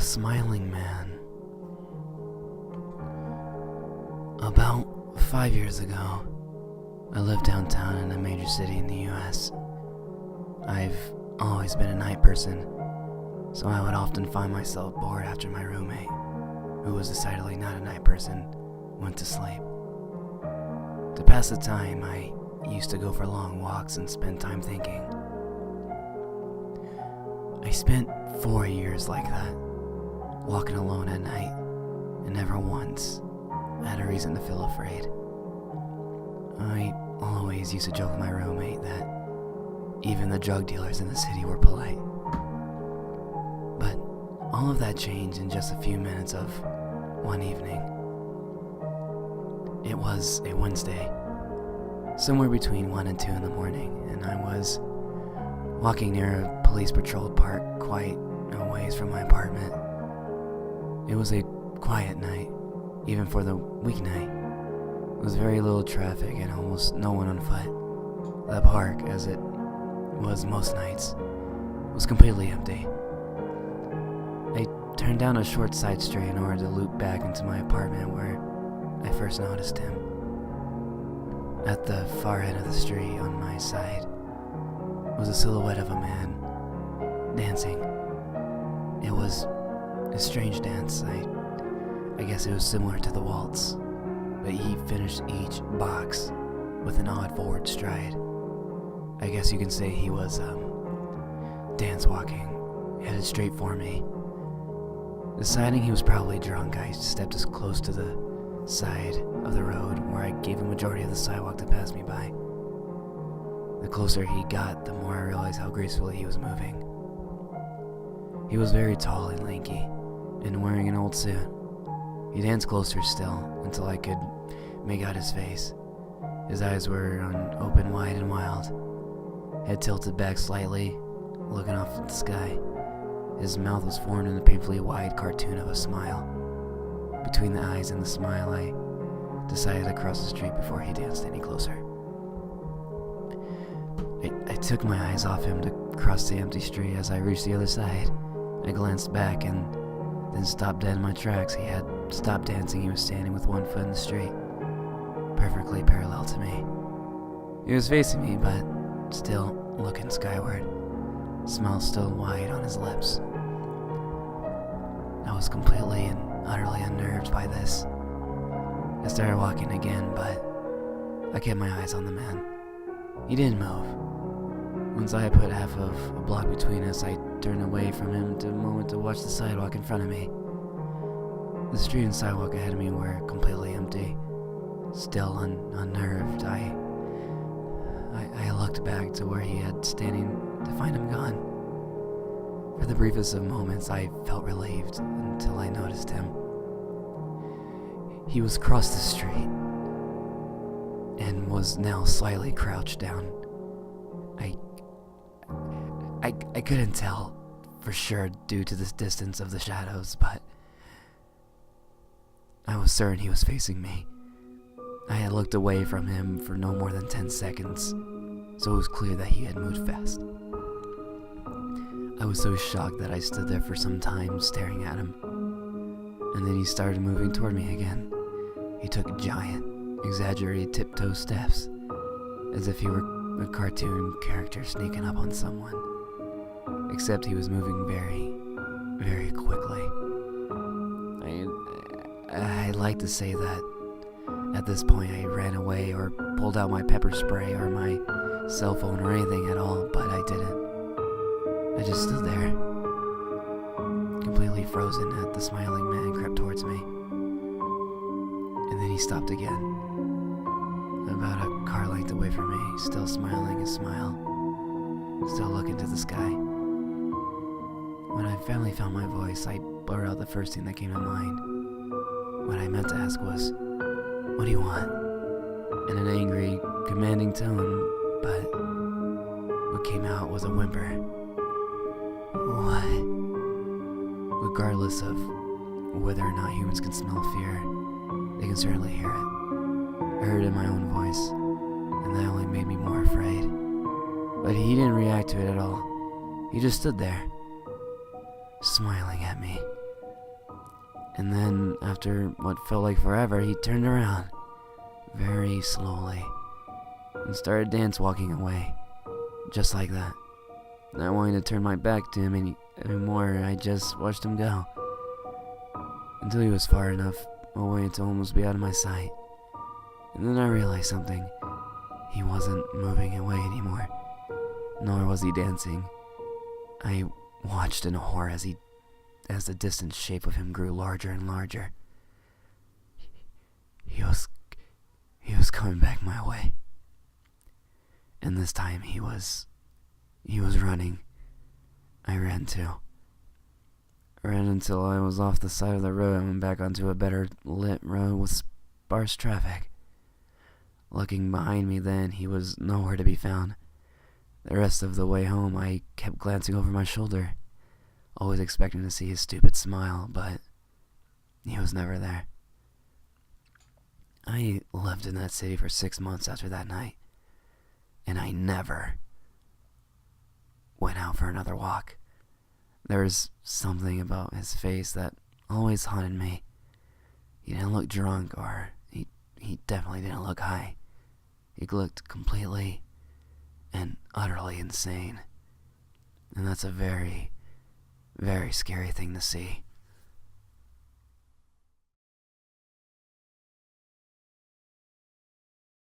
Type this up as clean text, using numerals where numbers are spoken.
smiling man. About 5 years ago, I lived downtown in a major city in the US. I've always been a night person, so I would often find myself bored after my roommate, who was decidedly not a night person, went to sleep. To pass the time, I used to go for long walks and spend time thinking. I spent 4 years like that, walking alone at night, and never once had a reason to feel afraid. I always used to joke with my roommate that even the drug dealers in the city were polite. But all of that changed in just a few minutes of one evening. It was a Wednesday, somewhere between 1 and 2 in the morning, and I was walking near a police patrolled park quite a ways from my apartment. It was a quiet night, even for the weeknight. There was very little traffic and almost no one on foot. The park, as it was most nights, was completely empty. I turned down a short side street in order to loop back into my apartment where I first noticed him. At the far end of the street on my side was a silhouette of a man dancing. It was a strange dance. I guess it was similar to the waltz, but he finished each box with an odd forward stride. I guess you can say he was dance walking, headed straight for me. Deciding he was probably drunk, I stepped as close to the side of the road where I gave the majority of the sidewalk to pass me by. The closer he got, the more I realized how gracefully he was moving. He was very tall and lanky, and wearing an old suit. He danced closer still, until I could make out his face. His eyes were open wide and wild, head tilted back slightly, looking off at the sky. His mouth was formed in a painfully wide cartoon of a smile. Between the eyes and the smile, I decided to cross the street before he danced any closer. I took my eyes off him to cross the empty street. As I reached the other side, I glanced back and then stopped dead in my tracks. He had stopped dancing. He was standing with one foot in the street, perfectly parallel to me. He was facing me, but still looking skyward, smile still wide on his lips. I was completely and utterly unnerved by this. I started walking again, but I kept my eyes on the man. He didn't move. Once I had put half of a block between us, I turned away from him to a moment to watch the sidewalk in front of me. The street and sidewalk ahead of me were completely empty. Still unnerved, I looked back to where he had standing to find him gone. For the briefest of moments, I felt relieved until I noticed him. He was across the street and was now slightly crouched down. I couldn't tell for sure due to the distance of the shadows, but I was certain he was facing me. I had looked away from him for no more than 10 seconds, so it was clear that he had moved fast. I was so shocked that I stood there for some time staring at him, and then he started moving toward me again. He took giant, exaggerated tiptoe steps, as if he were a cartoon character sneaking up on someone. Except he was moving very, very quickly. I'd like to say that at this point I ran away or pulled out my pepper spray or my cell phone or anything at all, but I didn't. I just stood there, completely frozen as the smiling man crept towards me. And then he stopped again, about a car length away from me, still smiling his smile, still looking to the sky. When I finally found my voice, I blurted out the first thing that came to mind. What I meant to ask was, "What do you want?" In an angry, commanding tone, but what came out was a whimper. What? Regardless of whether or not humans can smell fear, they can certainly hear it. I heard it in my own voice, and that only made me more afraid. But he didn't react to it at all. He just stood there, smiling at me, And then, after what felt like forever, he turned around, very slowly, and started dance walking away, just like that. Not wanting to turn my back to him anymore, I just watched him go, until he was far enough away to almost be out of my sight. And then I realized something. He wasn't moving away anymore, nor was he dancing. I watched in horror as the distant shape of him grew larger and larger. He was coming back my way. And this time he was running. I ran too. Ran until I was off the side of the road and went back onto a better lit road with sparse traffic. Looking behind me then, he was nowhere to be found. The rest of the way home, I kept glancing over my shoulder, always expecting to see his stupid smile, but he was never there. I lived in that city for 6 months after that night, and I never went out for another walk. There was something about his face that always haunted me. He didn't look drunk, or he definitely didn't look high. He looked completely and utterly insane. And that's a very, very scary thing to see.